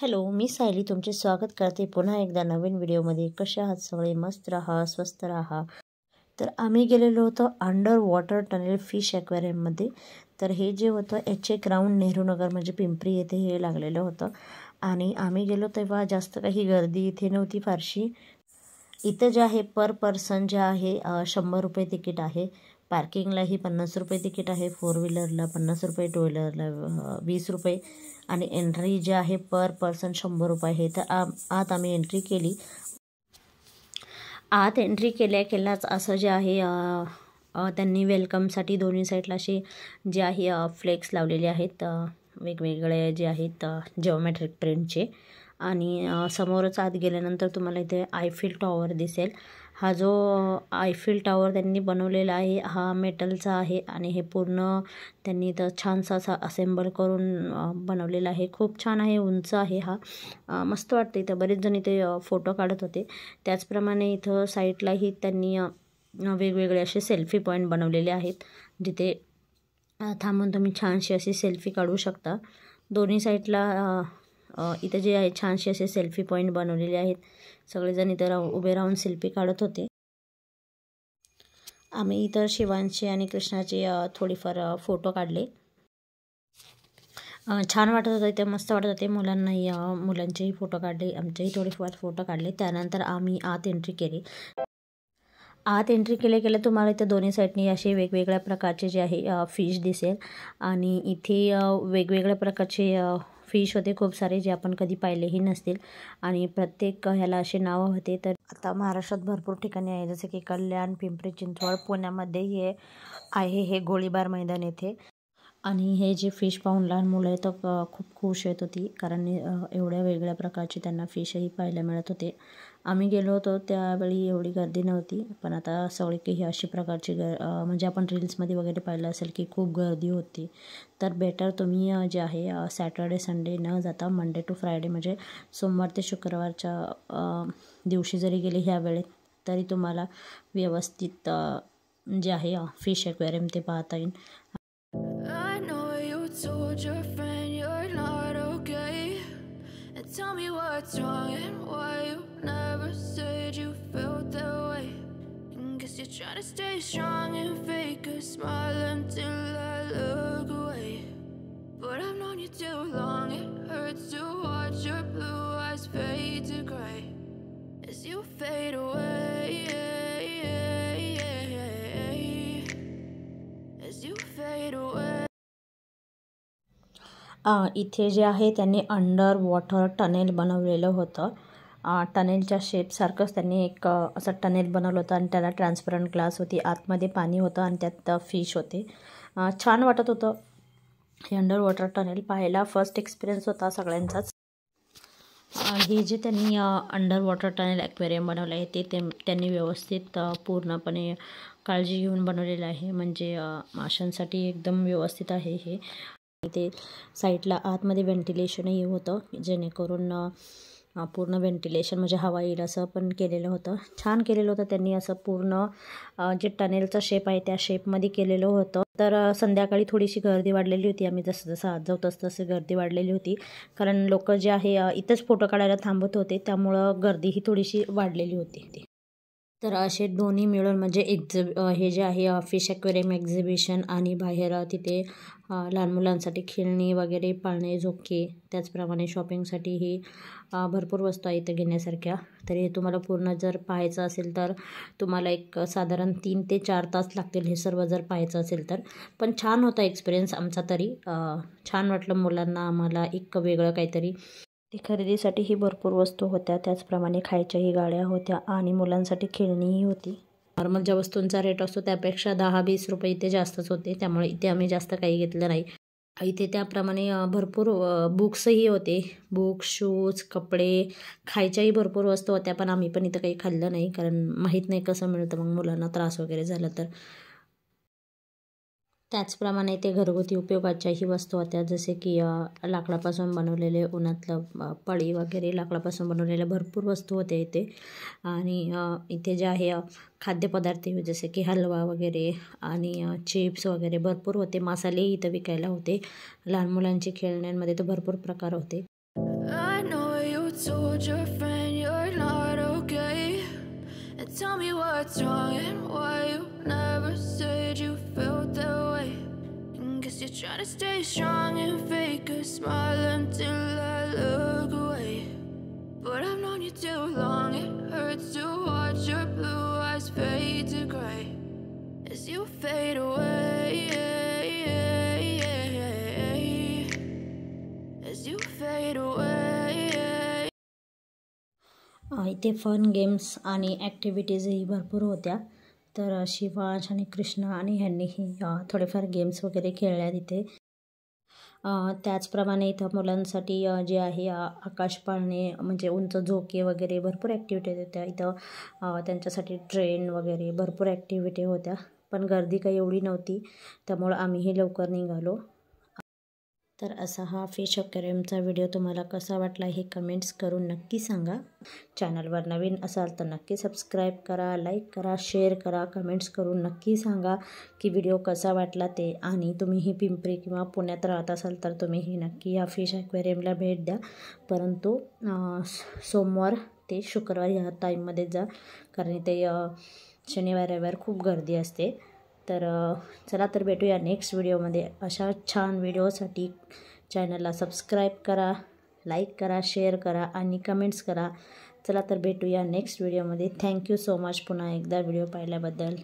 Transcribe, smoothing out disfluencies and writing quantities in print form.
Hello, मी सायली तुमचे स्वागत करते पुन्हा एकदा नवीन व्हिडिओमध्ये. कसे आहात सगळे? मस्त राहा, स्वस्त राहा. तर आम्ही गेलेलो होतो अंडर वॉटर टनेल फिश ॲक्वेरियममध्ये. तर हे जे होतं एच.ए. ग्राउंड नेहरूनगर म्हणजे पिंपरी येथे हे लागलेलं होतं. आणि आम्ही गेलो तेव्हा जास्त काही गर्दी इथे नव्हती फारशी. इथं जे आहे पर पर्सन जे आहे 100 रुपये तिकीट आहे. पार्किंगलाही 50 रुपये तिकीट आहे. 4 व्हीलरला 50 रुपये, टू व्हीलरला 20 रुपये आणि एंट्री जे आहे पर पर्सन 100 रुपये आहे. तर आत आम्ही एंट्री केली. आत एंट्री केल्याच असं जे आहे त्यांनी वेलकमसाठी दोन्ही साईडला असे जे आहे फ्लेक्स लावलेले आहेत वेगवेगळे जे आहेत जिओमेट्रिक प्रिंटचे. आणि समोरच आत गेल्यानंतर तुम्हाला इथे आयफिल टॉवर दिसेल. हा जो आयफिल टॉवर त्यांनी बनवलेला आहे हा मेटलचा आहे आणि हे पूर्ण त्यांनी इथं छानसा असा असेंबल करून बनवलेला आहे. खूप छान आहे, उंच आहे हा. मस्त वाटतं. इथं बरेच जण इथे फोटो काढत होते. त्याचप्रमाणे इथं साईडलाही त्यांनी वेगवेगळे असे सेल्फी पॉईंट बनवलेले आहेत जिथे थांबून तुम्ही छानशी अशी सेल्फी काढू शकता. दोन्ही साईडला इथं जे आहे छानसे असे सेल्फी पॉईंट बनवलेले आहेत. सगळेजण इथं उभे राहून सेल्फी काढत होते. आम्ही इतर शिवांचे आणि कृष्णाचे थोडीफार फोटो काढले. छान वाटत होतं इथे, मस्त वाटत होते. मुलांचेही फोटो काढले, आमचेही थोडेफार फोटो काढले. त्यानंतर आम्ही आत एंट्री केली. आत एंट्री केल्या तुम्हाला इथे दोन्ही साईडनी असे वेगवेगळ्या प्रकारचे जे आहे फिश दिसेल. आणि इथे वेगवेगळ्या प्रकारचे फिश होते खूप सारे, जे आपण कधी पाहिलेही नसतील. आणि प्रत्येक ह्याला असे नावं होते. तर आता महाराष्ट्रात भरपूर ठिकाणी आहे, जसे की कल्याण, पिंपरी चिंचवड, पुण्यामध्ये हे आहे हे गोळीबार मैदान येथे. आणि हे जे फिश पाहून लहान मुलं आहेत खूप खुश येत होती, कारण एवढ्या वेगळ्या प्रकारचे त्यांना फिशही पाहायला मिळत होते. आम्ही गेलो होतो त्यावेळी एवढी गर्दी नव्हती, पण आता सगळी काही अशी प्रकारची म्हणजे आपण रील्समध्ये वगैरे पाहिलं असेल की खूप गर्दी होती. तर बेटर तुम्ही जे आहे सॅटर्डे संडे न जाता मंडे टू फ्रायडे म्हणजे सोमवार ते शुक्रवारच्या दिवशी जरी गेले ह्या वेळेत तरी तुम्हाला व्यवस्थित जे आहे फिश ॲक्वेरियम ते पाहता येईल. Told your friend you're not okay, and tell me what's wrong and why you never said you felt that way. And guess you're trying to stay strong and fake a smile until I look away. But I've known you too long, it hurts to watch your blue eyes fade to gray as you fade away, as you fade away. इथे जे आहे त्यांनी under water tunnel बनवलेलं होतं. टनेलच्या शेपसारखंच त्यांनी एक असं tunnel बनवलं होतं आणि त्याला ट्रान्सपरंट ग्लास होती, आतमध्ये पाणी होतं आणि त्यात फिश होते. छान वाटत होतं हे अंडर वॉटर टनेल पाहायला. फर्स्ट एक्सपिरियन्स होता सगळ्यांचाच. हे जे त्यांनी अंडर वॉटर टनेल ॲक्वेरियम बनवलं आहे ते त्यांनी व्यवस्थित पूर्णपणे काळजी घेऊन बनवलेलं आहे. म्हणजे माशांसाठी एकदम व्यवस्थित आहे हे. इथे साईडला आतमध्ये व्हेंटिलेशनही होतं, जेणेकरून पूर्ण व्हेंटिलेशन म्हणजे हवा येईल असं पण केलेलं होतं. छान केलेलं होतं त्यांनी. असं पूर्ण जे टनेलचा शेप आहे त्या शेपमध्ये केलेलं होतं. तर संध्याकाळी थोडीशी गर्दी वाढलेली होती. आम्ही जसं आत जाऊ तसं गर्दी वाढलेली होती, कारण लोक जे आहे इथंच फोटो काढायला थांबत होते, त्यामुळं गर्दीही थोडीशी वाढलेली होती. तर असे दोन्ही मिळून म्हणजे हे जे आहे फिश ॲक्वेरियम एक्झिबिशन आणि बाहेर तिथे लहान मुलांसाठी खेळणी वगैरे, पाळणे, झोके, त्याचप्रमाणे शॉपिंगसाठीही भरपूर वस्तू आहेत इथं घेण्यासारख्या. तरी तुम्हाला पूर्ण जर पाहायचं असेल तर तुम्हाला एक साधारण 3 ते 4 तास लागतील हे सर्व जर पाहायचं असेल तर. पण छान होता एक्सपिरियन्स आमचा. तरी छान वाटलं मुलांना, आम्हाला एक वेगळं काहीतरी. ती खरेदीसाठीही भरपूर वस्तू होत्या, त्याचप्रमाणे खायच्याही गाड्या होत्या आणि मुलांसाठी खेळणीही होती. नॉर्मल ज्या वस्तूंचा रेट असतो त्यापेक्षा 10-20 रुपये इथे जास्तच होते, त्यामुळे इथे आम्ही जास्त काही घेतलं नाही. इथे त्याप्रमाणे भरपूर बुक्सही होते, बुक्स, शूज, कपडे, खायच्याही भरपूर वस्तू होत्या. पण आम्ही पण इथं काही खाल्लं नाही, कारण माहीत नाही कसं मिळतं, मग मुलांना त्रास वगैरे झाला तर. त्याचप्रमाणे ते घरगुती उपयोगाच्याही वस्तू होत्या, जसे की लाकडापासून बनवलेले उन्हातलं पळी वगैरे, लाकडापासून बनवलेल्या भरपूर वस्तू होत्या इथे. आणि इथे जे आहे खाद्यपदार्थ जसे की हलवा वगैरे आणि चिप्स वगैरे भरपूर होते. मसालेही इथं विकायला होते. लहान मुलांचे खेळण्यांमध्ये तर भरपूर प्रकार होते. I know told your friend you're not okay, and tell me what's wrong and why you never said you felt that way. And guess you're trying to stay strong and fake a smile until I look away. But I've known you too long, it hurts to watch your blue eyes fade to gray as you fade away, as you fade away. इथे fun games आणि ॲक्टिव्हिटीजही भरपूर होत्या. तर शिवांश आणि कृष्णा आणि ह्यांनीही थोडेफार games वगैरे खेळल्या तिथे. त्याचप्रमाणे इथं मुलांसाठी जे आहे आकाश पाळणे म्हणजे उंच झोके वगैरे भरपूर ॲक्टिव्हिटीज होत्या. इथं त्यांच्यासाठी ट्रेन वगैरे भरपूर ॲक्टिव्हिटी होत्या. पण गर्दी काही एवढी नव्हती, त्यामुळं आम्हीही लवकर निघालो. तर असा हा फिश अक्वेरियमचा व्हिडिओ तुम्हाला कसा वाटला हे कमेंट्स करून नक्की सांगा. चॅनलवर नवीन असाल तर नक्की सबस्क्राईब करा, लाईक करा, शेअर करा. कमेंट्स करून नक्की सांगा की व्हिडिओ कसा वाटला ते. आणि तुम्हीही पिंपरी किंवा पुण्यात राहत असाल तर तुम्हीही नक्की या फिश अक्वेरियमला भेट द्या. परंतु सोमवार ते शुक्रवार ह्या टाईममध्ये जा, कारण इथे शनिवार रविवार खूप गर्दी असते. तर चला तर भेटूया नेक्स्ट व्हिडिओमध्ये. अशा छान व्हिडिओसाठी चॅनलला सबस्क्राईब करा, लाईक करा, शेअर करा आणि कमेंट्स करा. चला तर भेटूया नेक्स्ट व्हिडिओमध्ये. थँक्यू सो मच पुन्हा एकदा व्हिडिओ पाहिल्याबद्दल.